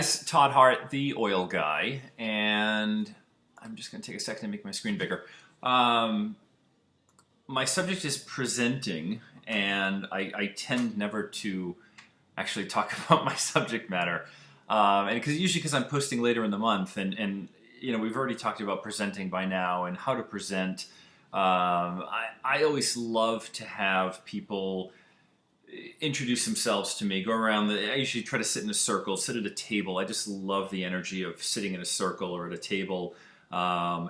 guys, Todd Hart, the oil guy, and I'm just going to take a second to make my screen bigger. Um, my subject is presenting, and I tend never to actually talk about my subject matter, and usually because I'm posting later in the month, and we've already talked about presenting by now and how to present. I always love to have people introduce themselves to me, go around. I usually try to sit in a circle, sit at a table. I just love the energy of sitting in a circle or at a table,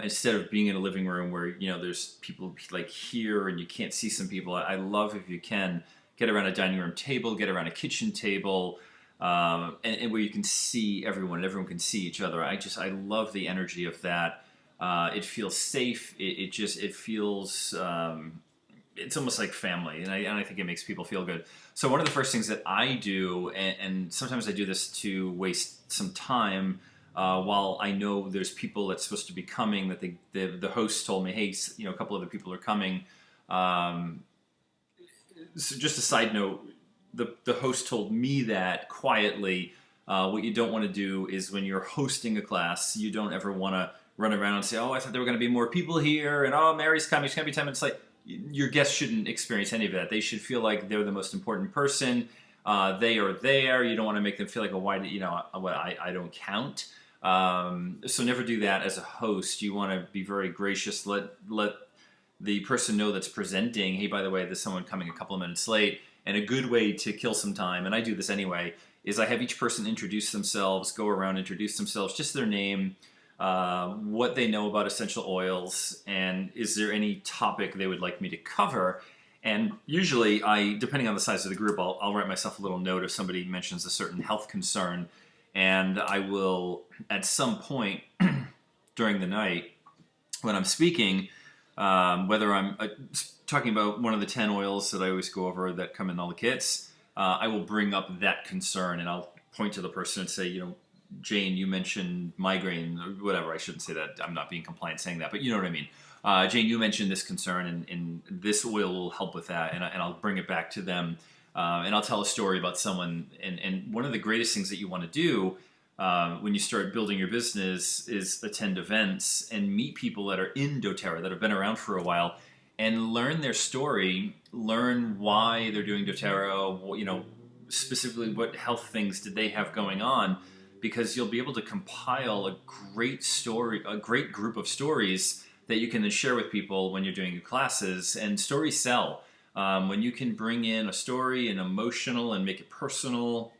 instead of being in a living room where there's people like here and you can't see some people. I love if you can get around a dining room table, get around a kitchen table, and where you can see everyone and everyone can see each other. I love the energy of that. It feels safe. It feels it's almost like family, and I think it makes people feel good. So one of the first things that I do, and sometimes I do this to waste some time, while I know there's people that's supposed to be coming, that the host told me, hey, a couple other people are coming. So just a side note, the host told me that quietly. What you don't want to do is when you're hosting a class, you don't ever want to run around and say, oh, I thought there were going to be more people here, and oh, Mary's coming, it's going to be 10 minutes late. Your guests shouldn't experience any of that. They should feel like they're the most important person. They are there. You don't want to make them feel like, I don't count. So never do that as a host. You want to be very gracious. Let the person know that's presenting, hey, by the way, there's someone coming a couple of minutes late. And a good way to kill some time, and I do this anyway, is I have each person introduce themselves, go around, introduce themselves, just their name, what they know about essential oils, and is there any topic they would like me to cover. And usually, depending on the size of the group, I'll write myself a little note if somebody mentions a certain health concern, and I will, at some point during the night when I'm speaking, whether I'm talking about one of the 10 oils that I always go over that come in all the kits, I will bring up that concern, and I'll point to the person and say, Jane, you mentioned migraine, or whatever. I shouldn't say that. I'm not being compliant saying that, but you know what I mean. Jane, you mentioned this concern, and this oil will help with that, and I'll bring it back to them, and I'll tell a story about someone. And one of the greatest things that you want to do when you start building your business is attend events and meet people that are in doTERRA, that have been around for a while, and learn their story, learn why they're doing doTERRA, specifically what health things did they have going on, because you'll be able to compile a great story, a great group of stories that you can then share with people when you're doing your classes. And stories sell. When you can bring in a story and emotional and make it personal,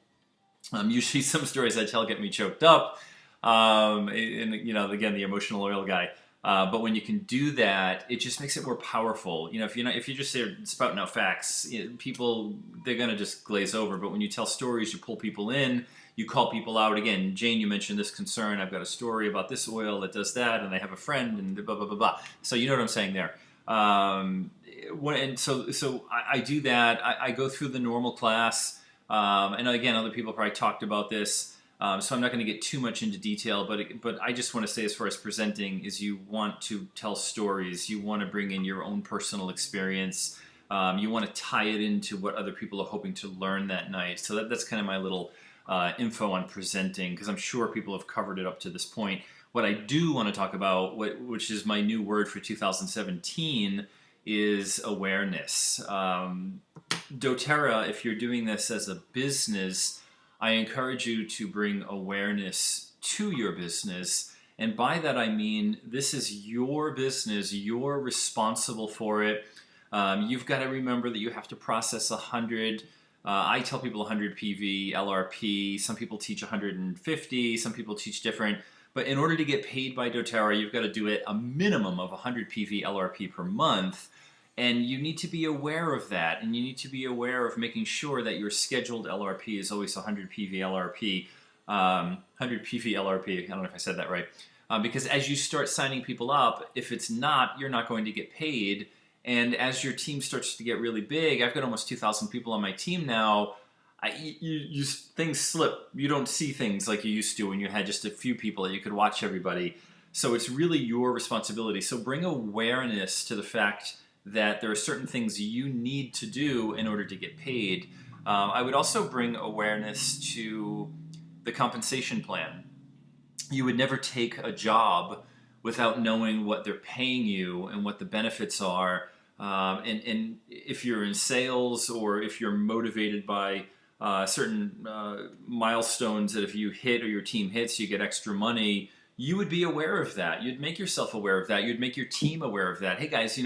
usually some stories I tell get me choked up, and again, the emotional oil guy. But when you can do that, it just makes it more powerful. If you're just there spouting out facts, people, they're gonna just glaze over. But when you tell stories, you pull people in, you call people out. Again, Jane, you mentioned this concern. I've got a story about this oil that does that, and I have a friend, and blah blah blah blah. So you know what I'm saying there. So I do that. I go through the normal class, and again, other people probably talked about this. So I'm not going to get too much into detail, but I just want to say, as far as presenting, is you want to tell stories. You want to bring in your own personal experience. You want to tie it into what other people are hoping to learn that night. So that's kind of my little info on presenting, because I'm sure people have covered it up to this point. What I do want to talk about, which is my new word for 2017, is awareness. doTERRA, if you're doing this as a business, I encourage you to bring awareness to your business. And by that I mean, this is your business. You're responsible for it. You've got to remember that you have to process 100. I tell people 100 PV, LRP. Some people teach 150. Some people teach different. But in order to get paid by doTERRA, you've got to do it a minimum of 100 PV LRP per month. And you need to be aware of that, and you need to be aware of making sure that your scheduled LRP is always 100 PV LRP, 100 PV LRP, I don't know if I said that right, because as you start signing people up, if it's not, you're not going to get paid, and as your team starts to get really big, I've got almost 2,000 people on my team now, things slip. You don't see things like you used to when you had just a few people that you could watch everybody, so it's really your responsibility. So bring awareness to the fact that there are certain things you need to do in order to get paid. I would also bring awareness to the compensation plan. You would never take a job without knowing what they're paying you and what the benefits are. And if you're in sales or if you're motivated by certain milestones that if you hit or your team hits, you get extra money, you would be aware of that. You'd make yourself aware of that. You'd make your team aware of that. Hey guys,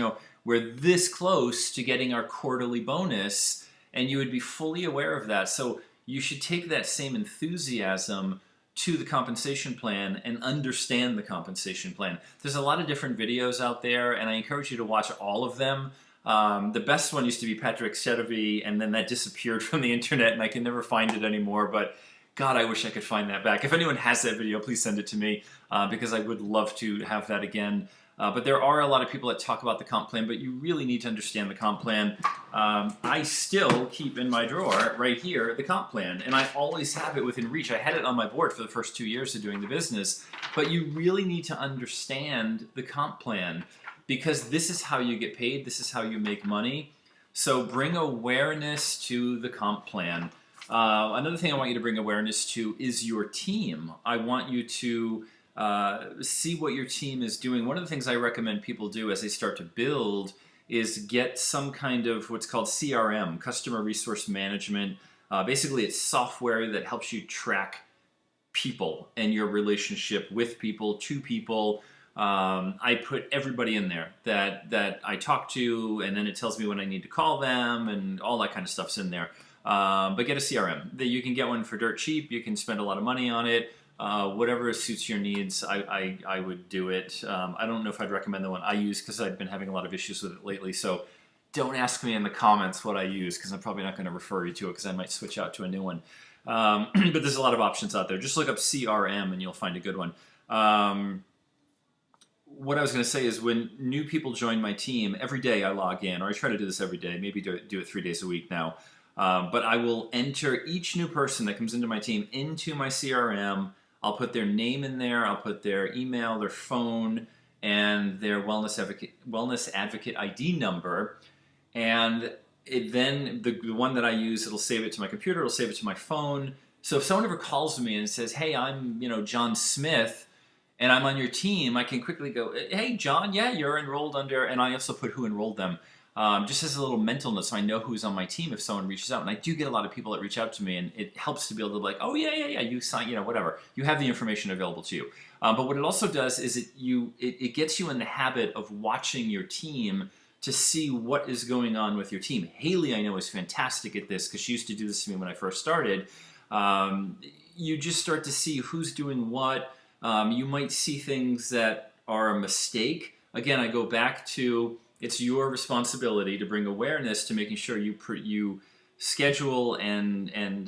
we're this close to getting our quarterly bonus, and you would be fully aware of that. So you should take that same enthusiasm to the compensation plan and understand the compensation plan. There's a lot of different videos out there, and I encourage you to watch all of them. The best one used to be Patrick Chetterby, and then that disappeared from the internet, and I can never find it anymore. But God, I wish I could find that back. If anyone has that video, please send it to me, because I would love to have that again. But there are a lot of people that talk about the comp plan, but you really need to understand the comp plan. I still keep in my drawer right here the comp plan, and I always have it within reach. I had it on my board for the first 2 years of doing the business, but you really need to understand the comp plan, because this is how you get paid, this is how you make money. So bring awareness to the comp plan. Another thing I want you to bring awareness to is your team. I want you to see what your team is doing. One of the things I recommend people do as they start to build is get some kind of what's called CRM, Customer Resource Management. Basically, it's software that helps you track people and your relationship with people, to people. I put everybody in there that I talk to, and then it tells me when I need to call them, and all that kind of stuff's in there. But get a CRM. You can get one for dirt cheap. You can spend a lot of money on it. Whatever suits your needs, I would do it. I don't know if I'd recommend the one I use because I've been having a lot of issues with it lately. So don't ask me in the comments what I use, because I'm probably not going to refer you to it, because I might switch out to a new one. But there's a lot of options out there. Just look up CRM and you'll find a good one. What I was going to say is, when new people join my team, every day I log in, or I try to do this every day, maybe do it 3 days a week now. But I will enter each new person that comes into my team into my CRM. I'll put their name in there, I'll put their email, their phone, and their wellness advocate ID number. And then the one that I use, it'll save it to my computer, it'll save it to my phone. So if someone ever calls me and says, hey, I'm John Smith, and I'm on your team, I can quickly go, hey, John, yeah, you're enrolled under, and I also put who enrolled them. Just as a little mental note, so I know who's on my team if someone reaches out. And I do get a lot of people that reach out to me, and it helps to be able to be like, oh, yeah, you sign, whatever. You have the information available to you. But what it also does is it gets you in the habit of watching your team to see what is going on with your team. Haley, I know, is fantastic at this, because she used to do this to me when I first started. You just start to see who's doing what. You might see things that are a mistake. Again, I go back to, it's your responsibility to bring awareness to making sure you schedule and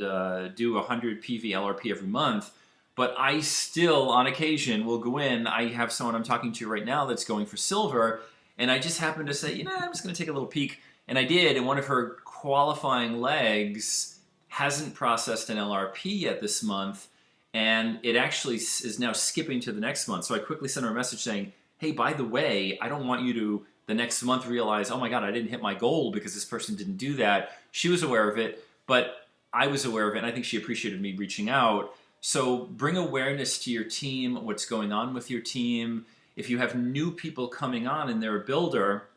do 100 PV LRP every month. But I still, on occasion, will go in. I have someone I'm talking to right now that's going for silver, and I just happen to say, I'm just going to take a little peek. And I did, and one of her qualifying legs hasn't processed an LRP yet this month, and it actually is now skipping to the next month. So I quickly sent her a message saying, hey, by the way, I don't want you to the next month realize, oh my God, I didn't hit my goal because this person didn't do that. She was aware of it, but I was aware of it, and I think she appreciated me reaching out. So bring awareness to your team, what's going on with your team. If you have new people coming on and they're a builder,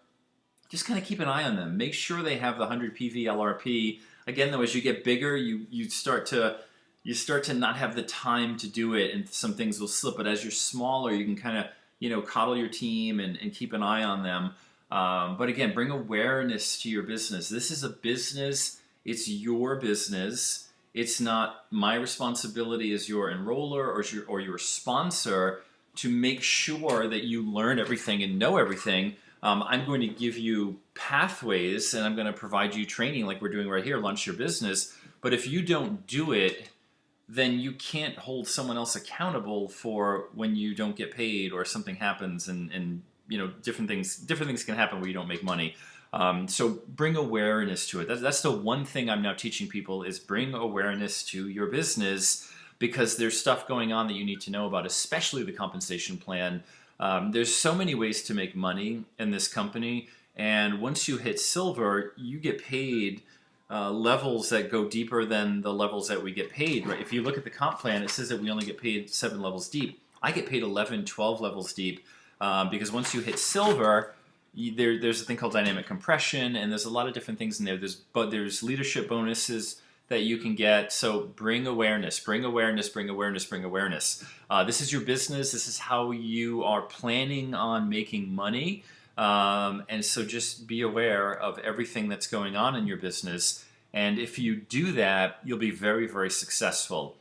just kind of keep an eye on them. Make sure they have the 100 PV LRP. Again, though, as you get bigger, you start to not have the time to do it, and some things will slip. But as you're smaller, you can kind of coddle your team and keep an eye on them. But again, bring awareness to your business. This is a business. It's your business. It's not my responsibility as your enroller or your sponsor to make sure that you learn everything and know everything. I'm going to give you pathways, and I'm going to provide you training like we're doing right here, Launch Your Business. But if you don't do it, then you can't hold someone else accountable for when you don't get paid or something happens, and different things can happen where you don't make money. So bring awareness to it. That's the one thing I'm now teaching people, is bring awareness to your business, because there's stuff going on that you need to know about, especially the compensation plan. There's so many ways to make money in this company, and once you hit silver, you get paid levels that go deeper than the levels that we get paid. Right? If you look at the comp plan, it says that we only get paid 7 levels deep. I get paid 11, 12 levels deep because once you hit silver, there's a thing called dynamic compression, and there's a lot of different things in there. There's leadership bonuses that you can get. So bring awareness, bring awareness, bring awareness, bring awareness. This is your business. This is how you are planning on making money. And so just be aware of everything that's going on in your business. And if you do that, you'll be very, very successful.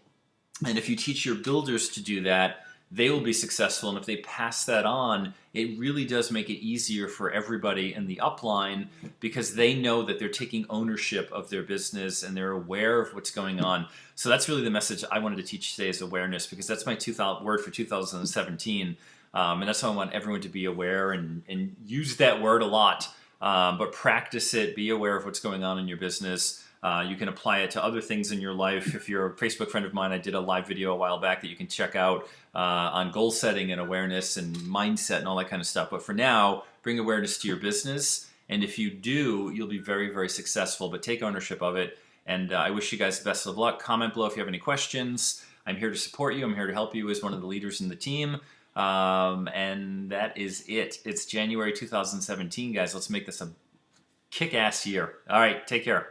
And if you teach your builders to do that, they will be successful. And if they pass that on, it really does make it easier for everybody in the upline because they know that they're taking ownership of their business and they're aware of what's going on. So that's really the message I wanted to teach today is awareness, because that's my word for 2017. And that's why I want everyone to be aware and use that word a lot. But practice it, be aware of what's going on in your business. You can apply it to other things in your life. If you're a Facebook friend of mine, I did a live video a while back that you can check out on goal setting and awareness and mindset and all that kind of stuff. But for now, bring awareness to your business. And if you do, you'll be very, very successful. But take ownership of it. And I wish you guys the best of luck. Comment below if you have any questions. I'm here to support you. I'm here to help you as one of the leaders in the team. And that is it. It's January 2017, guys. Let's make this a kick-ass year. All right, take care.